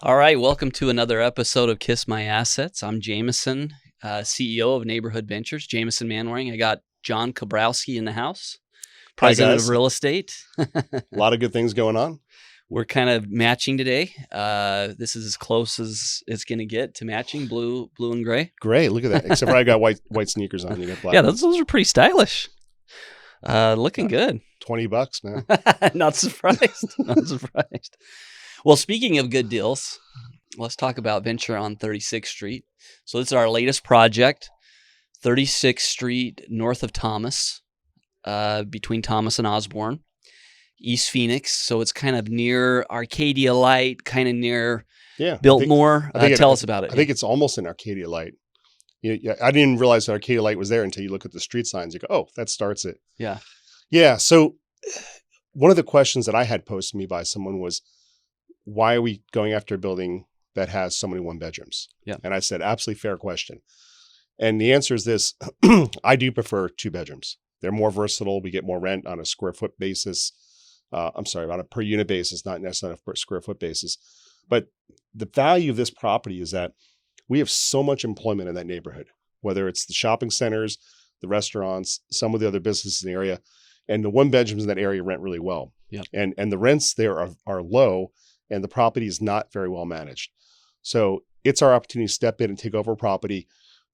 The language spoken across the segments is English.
All right, welcome to another episode of Kiss My Assets. I'm Jameson, CEO of Neighborhood Ventures, Jameson Manwaring. I got John Kabrowski in the house, Hi, president of guys. real estate. A lot of good things going on. We're kind of matching today. This is as close as it's going to get to matching blue and gray. Great. Look at that. Except for I got white sneakers on. You got black. Yeah, ones. those are pretty stylish. Looking good. $20, man. Not surprised. Not surprised. Well, speaking of good deals, let's talk about venture on 36th Street. So this is our latest project, 36th Street north of Thomas, between Thomas and Osborne, East Phoenix. So it's kind of near Arcadia Light, kind of near Biltmore. Tell us about it. I think it's almost an Arcadia Light. I didn't realize that Arcadia Light was there until you look at the street signs. You go, oh, that starts it. Yeah. Yeah. So one of the questions that I had posed to me by someone was, why are we going after a building that has so many one bedrooms? Yeah. And I said, absolutely fair question. And the answer is this. I do prefer 2 bedrooms. They're more versatile. We get more rent on a square foot basis. On a per unit basis, not necessarily on a per square foot basis. But the value of this property is that we have so much employment in that neighborhood, whether it's the shopping centers, the restaurants, some of the other businesses in the area, and the one bedrooms in that area rent really well. Yeah. And the rents there are low, and the property is not very well managed. So it's our opportunity to step in and take over a property,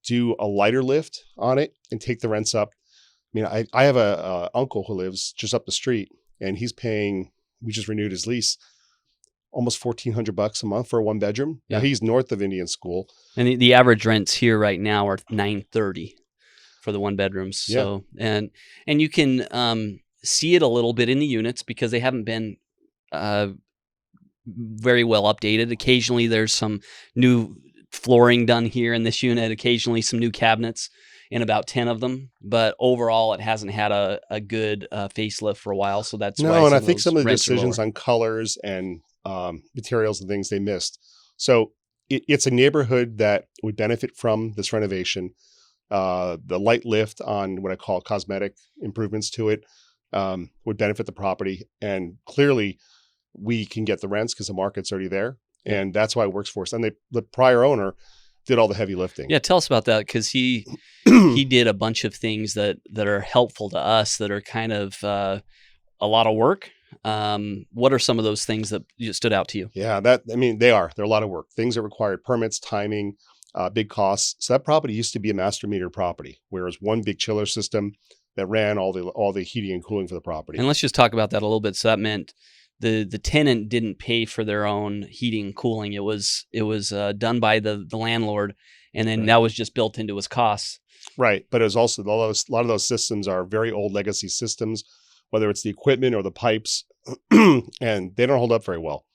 do a lighter lift on it, and take the rents up. I mean, I have a uncle who lives just up the street, and he's paying, we just renewed his lease, almost $1,400 a month for a 1 bedroom. Yeah. Now he's north of Indian School. And the average rents here right now are $930 for the 1 bedrooms. So and you can see it a little bit in the units because they haven't been very well updated. Occasionally there's some new flooring done here in this unit, occasionally some new cabinets in about 10 of them, but overall it hasn't had a good facelift for a while. So that's why. No, and I think some of the decisions on colors and materials and things they missed. So it's a neighborhood that would benefit from this renovation. The light lift on what I call cosmetic improvements to it would benefit the property. And clearly we can get the rents because the market's already there. And that's why it works for us. And the prior owner did all the heavy lifting. Yeah, tell us about that, because he did a bunch of things that are helpful to us that are kind of a lot of work. What are some of those things that stood out to you? Yeah, they're a lot of work. Things that required permits, timing, big costs. So that property used to be a master meter property, whereas one big chiller system that ran all the heating and cooling for the property. And let's just talk about that a little bit. So that meant the tenant didn't pay for their own heating and cooling. It was done by the landlord, and then that was just built into his costs. Right, but it was also a lot of those systems are very old legacy systems, whether it's the equipment or the pipes, and they don't hold up very well.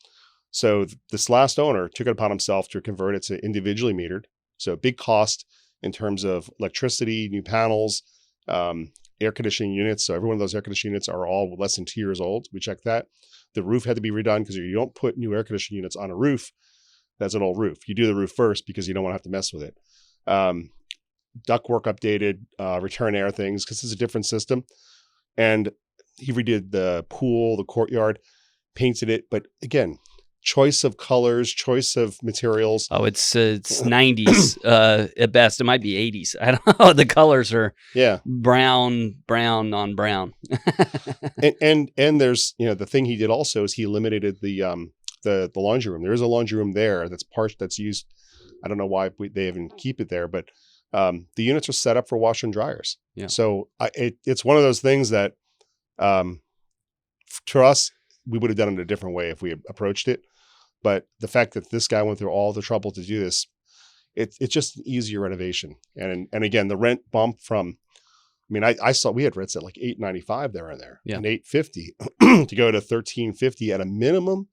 So this last owner took it upon himself to convert it to individually metered. So big cost in terms of electricity, new panels, air conditioning units. So every one of those air conditioning units are all less than 2 years old. We checked that. The roof had to be redone because you don't put new air conditioning units on a roof that's an old roof. You do the roof first because you don't want to have to mess with it. Ductwork updated, return air things, because it's a different system. And he redid the pool, the courtyard, painted it. But again, choice of colors, choice of materials. Oh, it's 90s at best. It might be 80s. I don't know. The colors are brown on brown. and there's the thing he did also is he eliminated the laundry room. There is a laundry room there that's used. I don't know why they even keep it there, but the units are set up for washer and dryers. Yeah. So it's one of those things that to us, we would have done it a different way if we had approached it. But the fact that this guy went through all the trouble to do this, it's just an easier renovation. And again, the rent bump from, I saw we had rents at like $895 there and $850 to go to $1350 at a minimum,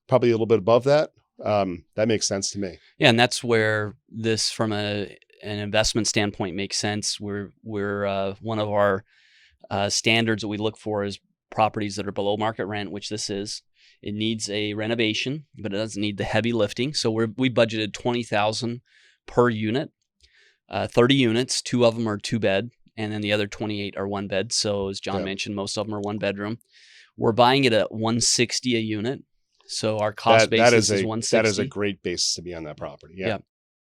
probably a little bit above that. That makes sense to me. Yeah, and that's where this, from an investment standpoint, makes sense. We're one of our standards that we look for is properties that are below market rent, which this is. It needs a renovation, but it doesn't need the heavy lifting. So we budgeted $20,000 per unit, 30 units. 2 of them are 2-bed, and then the other 28 are 1-bed. So as John mentioned, most of them are 1 bedroom. We're buying it at $160 a unit. So our cost That basis is is a 160. great basis to be on that property. Yeah. Yeah.